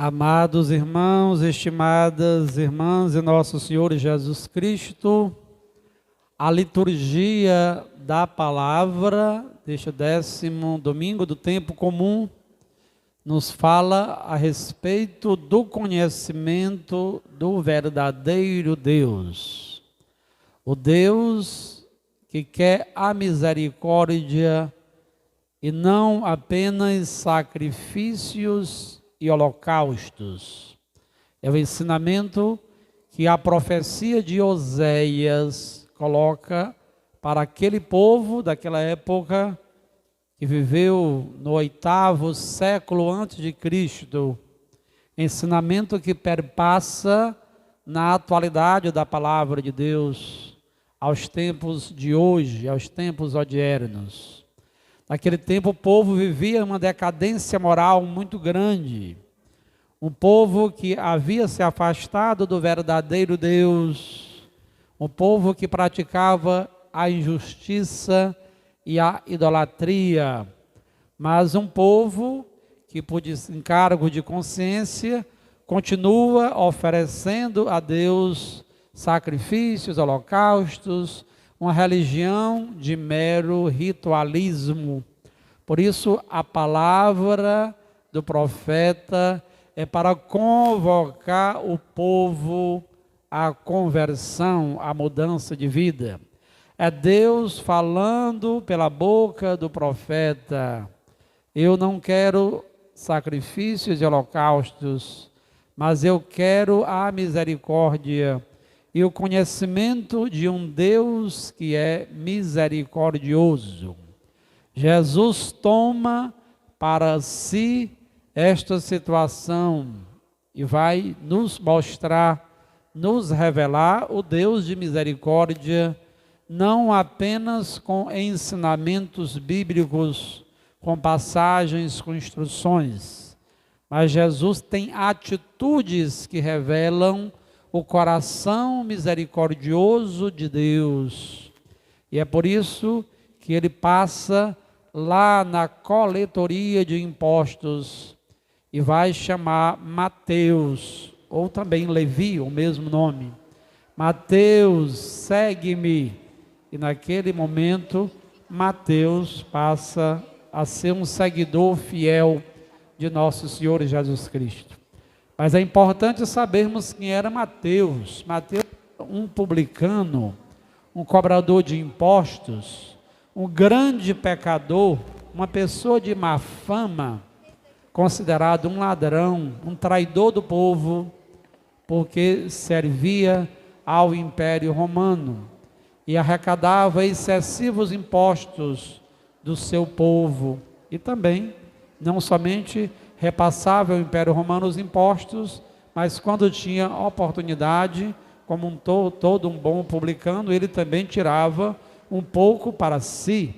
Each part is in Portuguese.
Amados irmãos, estimadas irmãs em nosso Senhor Jesus Cristo, a liturgia da palavra deste 10º domingo do tempo comum nos fala a respeito do conhecimento do verdadeiro Deus. O Deus que quer a misericórdia e não apenas sacrifícios e holocaustos. É o ensinamento que a profecia de Oséias coloca para aquele povo daquela época que viveu no 8º século antes de Cristo. Ensinamento que perpassa na atualidade da palavra de Deus, aos tempos de hoje, aos tempos odiernos. Naquele tempo o povo vivia uma decadência moral muito grande. Um povo que havia se afastado do verdadeiro Deus. Um povo que praticava a injustiça e a idolatria. Mas um povo que, por encargo de consciência, continua oferecendo a Deus sacrifícios, holocaustos, uma religião de mero ritualismo. Por isso, a palavra do profeta é para convocar o povo à conversão, à mudança de vida. É Deus falando pela boca do profeta. Eu não quero sacrifícios e holocaustos, mas eu quero a misericórdia e o conhecimento de um Deus que é misericordioso. Jesus toma para si esta situação e vai nos mostrar, nos revelar o Deus de misericórdia, não apenas com ensinamentos bíblicos, com passagens, com instruções, mas Jesus tem atitudes que revelam o coração misericordioso de Deus. E é por isso que ele passa lá na coletoria de impostos e vai chamar Mateus, ou também Levi, o mesmo nome. Mateus, segue-me. E naquele momento, Mateus passa a ser um seguidor fiel de nosso Senhor Jesus Cristo. Mas é importante sabermos quem era Mateus. Mateus, um publicano, um cobrador de impostos, um grande pecador, uma pessoa de má fama, considerado um ladrão, um traidor do povo, porque servia ao Império Romano e arrecadava excessivos impostos do seu povo e também, não somente repassava ao Império Romano os impostos, mas quando tinha oportunidade, como todo um bom publicano, ele também tirava um pouco para si.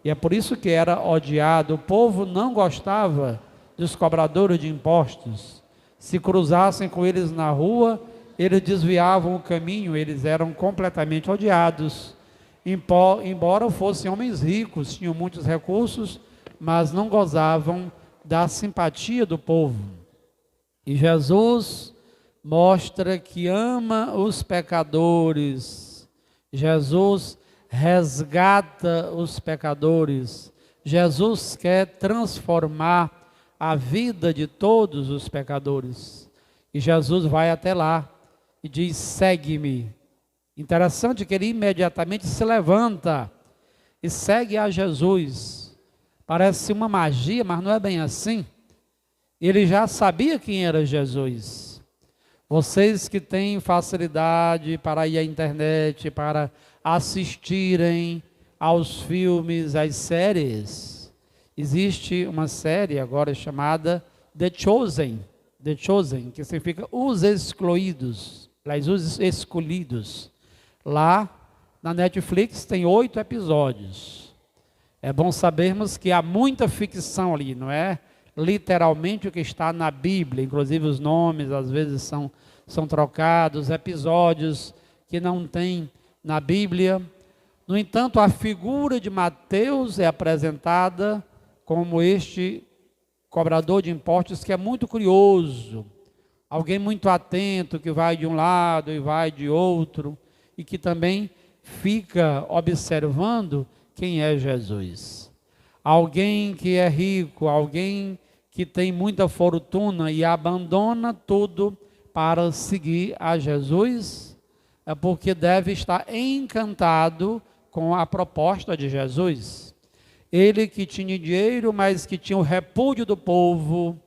E é por isso que era odiado. O povo não gostava dos cobradores de impostos. Se cruzassem com eles na rua, eles desviavam o caminho, eles eram completamente odiados. Embora fossem homens ricos, tinham muitos recursos, mas não gozavam da simpatia do povo. E Jesus mostra que ama os pecadores. Jesus resgata os pecadores. Jesus quer transformar a vida de todos os pecadores. E Jesus vai até lá e diz: segue-me. Interessante que ele imediatamente se levanta e segue a Jesus. Parece uma magia, mas não é bem assim. Ele já sabia quem era Jesus. Vocês que têm facilidade para ir à internet, para assistirem aos filmes, às séries. Existe uma série agora chamada The Chosen, que significa os excluídos, os escolhidos. Lá na Netflix tem 8 episódios. É bom sabermos que há muita ficção ali, não é literalmente o que está na Bíblia, inclusive os nomes às vezes são trocados, episódios que não tem na Bíblia. No entanto, a figura de Mateus é apresentada como este cobrador de impostos que é muito curioso, alguém muito atento, que vai de um lado e vai de outro, e que também fica observando quem é Jesus. Alguém que é rico, alguém que tem muita fortuna e abandona tudo para seguir a Jesus, é porque deve estar encantado com a proposta de Jesus. Ele que tinha dinheiro, mas que tinha o repúdio do povo,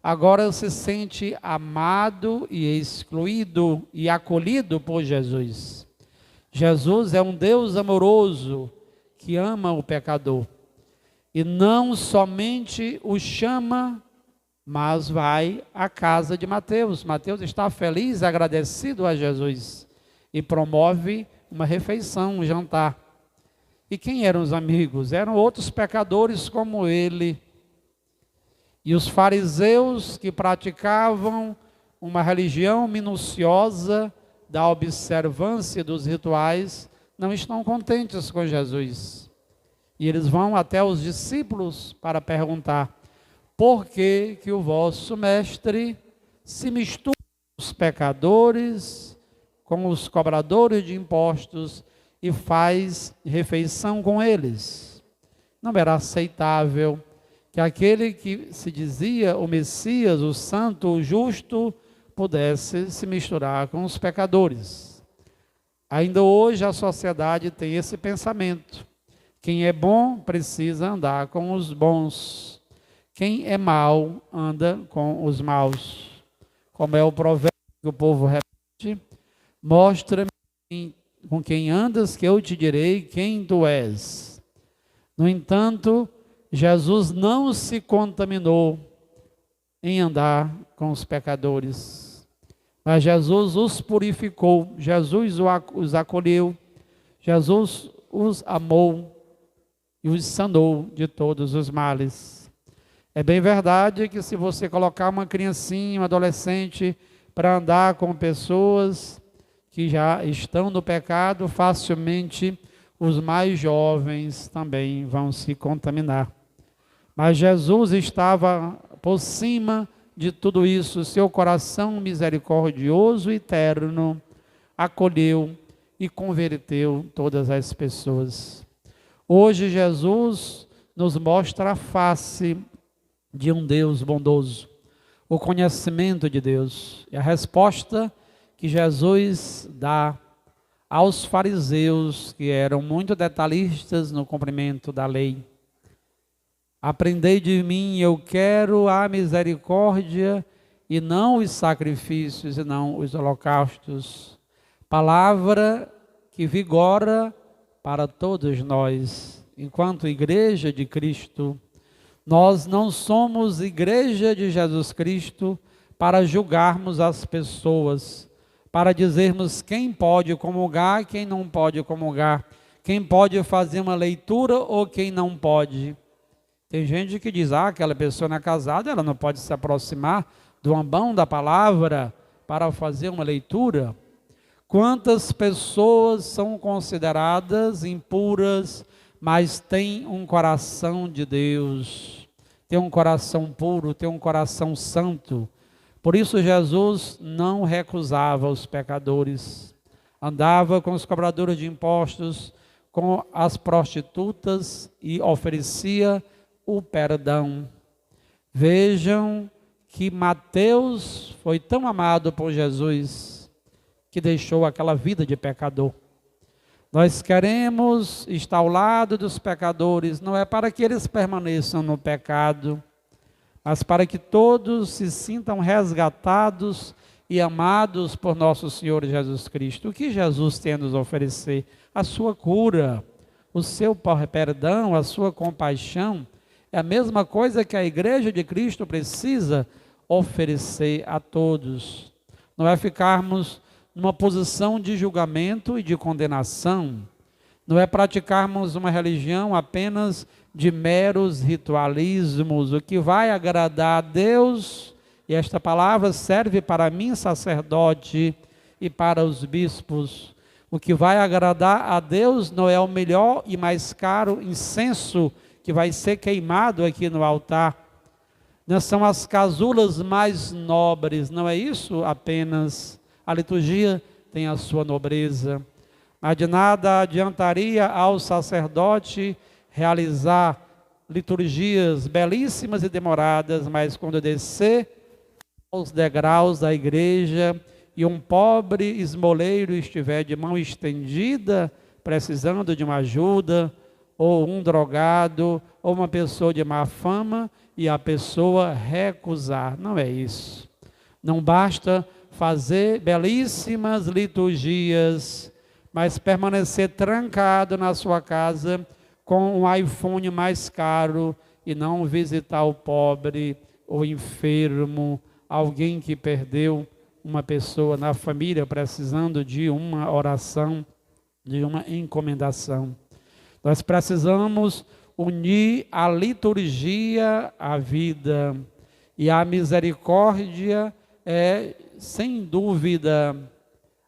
agora se sente amado e excluído e acolhido por Jesus. Jesus é um Deus amoroso que ama o pecador. E não somente o chama, mas vai à casa de Mateus. Mateus está feliz, agradecido a Jesus e promove uma refeição, um jantar. E quem eram os amigos? Eram outros pecadores como ele. E os fariseus que praticavam uma religião minuciosa da observância dos rituais não estão contentes com Jesus. E eles vão até os discípulos para perguntar: por que que o vosso mestre se mistura com os pecadores, com os cobradores de impostos e faz refeição com eles? Não era aceitável que aquele que se dizia o Messias, o Santo, o Justo, pudesse se misturar com os pecadores. Ainda hoje a sociedade tem esse pensamento. Quem é bom precisa andar com os bons. Quem é mau anda com os maus. Como é o provérbio que o povo repete: mostra-me com quem andas, que eu te direi quem tu és. No entanto, Jesus não se contaminou em andar com os pecadores, mas Jesus os purificou, Jesus os acolheu, Jesus os amou e os sanou de todos os males. É bem verdade que se você colocar uma criancinha, um adolescente, para andar com pessoas que já estão no pecado, facilmente os mais jovens também vão se contaminar. Mas Jesus estava por cima de tudo isso. Seu coração misericordioso e terno acolheu e converteu todas as pessoas. Hoje Jesus nos mostra a face de um Deus bondoso, o conhecimento de Deus. E a resposta que Jesus dá aos fariseus, que eram muito detalhistas no cumprimento da lei: aprendei de mim, eu quero a misericórdia e não os sacrifícios e não os holocaustos. Palavra que vigora para todos nós. Enquanto igreja de Cristo, nós não somos igreja de Jesus Cristo para julgarmos as pessoas, para dizermos quem pode comungar, quem não pode comungar, quem pode fazer uma leitura ou quem não pode. Tem gente que diz: aquela pessoa não é casada, ela não pode se aproximar do ambão da palavra para fazer uma leitura. Quantas pessoas são consideradas impuras, mas têm um coração de Deus, têm um coração puro, têm um coração santo. Por isso Jesus não recusava os pecadores, andava com os cobradores de impostos, com as prostitutas e oferecia o perdão. Vejam que Mateus foi tão amado por Jesus que deixou aquela vida de pecador. Nós queremos estar ao lado dos pecadores, não é para que eles permaneçam no pecado, mas para que todos se sintam resgatados e amados por nosso Senhor Jesus Cristo. O que Jesus tem a nos oferecer? A sua cura, o seu perdão, a sua compaixão. É a mesma coisa que a igreja de Cristo precisa oferecer a todos. Não é ficarmos numa posição de julgamento e de condenação. Não é praticarmos uma religião apenas de meros ritualismos. O que vai agradar a Deus, e esta palavra serve para mim, sacerdote, e para os bispos. O que vai agradar a Deus não é o melhor e mais caro incenso que vai ser queimado aqui no altar, Não são as casulas mais nobres, não é isso apenas. A liturgia tem a sua nobreza. Mas de nada adiantaria ao sacerdote realizar liturgias belíssimas e demoradas, mas quando descer aos degraus da igreja e um pobre esmoleiro estiver de mão estendida, precisando de uma ajuda, ou um drogado, ou uma pessoa de má fama, e a pessoa recusar. Não é isso. Não basta fazer belíssimas liturgias, mas permanecer trancado na sua casa com um iPhone mais caro e não visitar o pobre, o enfermo, alguém que perdeu uma pessoa na família precisando de uma oração, de uma encomendação. Nós precisamos unir a liturgia à vida, e a misericórdia é, sem dúvida,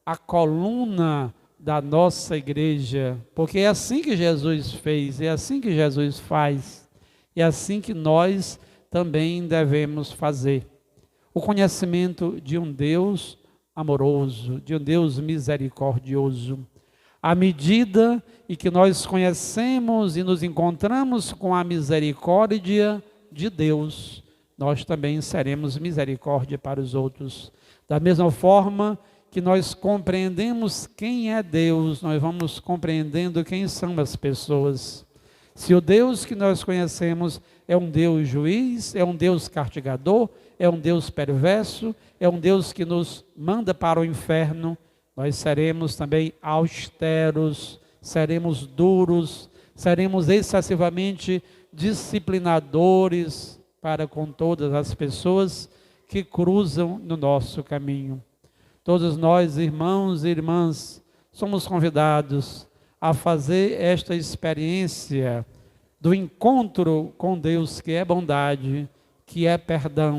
a coluna da nossa igreja, porque é assim que Jesus fez, é assim que Jesus faz, é assim que nós também devemos fazer. O conhecimento de um Deus amoroso, de um Deus misericordioso. À medida em que nós conhecemos e nos encontramos com a misericórdia de Deus, nós também seremos misericórdia para os outros. Da mesma forma que nós compreendemos quem é Deus, nós vamos compreendendo quem são as pessoas. Se o Deus que nós conhecemos é um Deus juiz, é um Deus castigador, é um Deus perverso, é um Deus que nos manda para o inferno, nós seremos também austeros, seremos duros, seremos excessivamente disciplinadores para com todas as pessoas que cruzam no nosso caminho. Todos nós, irmãos e irmãs, somos convidados a fazer esta experiência do encontro com Deus, que é bondade, que é perdão,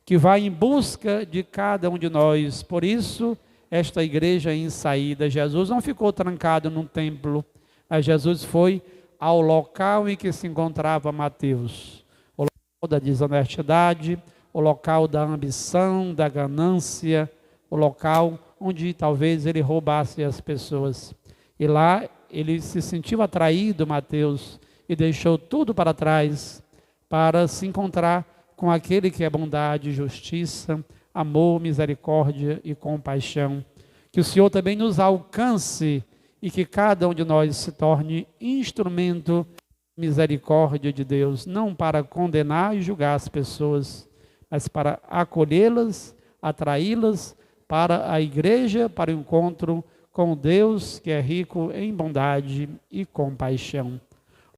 que vai em busca de cada um de nós. Por isso, esta igreja em saída, Jesus não ficou trancado num templo, mas Jesus foi ao local em que se encontrava Mateus, o local da desonestidade, o local da ambição, da ganância, o local onde talvez ele roubasse as pessoas. E lá ele se sentiu atraído, Mateus, e deixou tudo para trás para se encontrar com aquele que é bondade, justiça, amor, misericórdia e compaixão. Que o Senhor também nos alcance e que cada um de nós se torne instrumento de misericórdia de Deus, não para condenar e julgar as pessoas, mas para acolhê-las, atraí-las para a igreja, para o encontro com Deus que é rico em bondade e compaixão.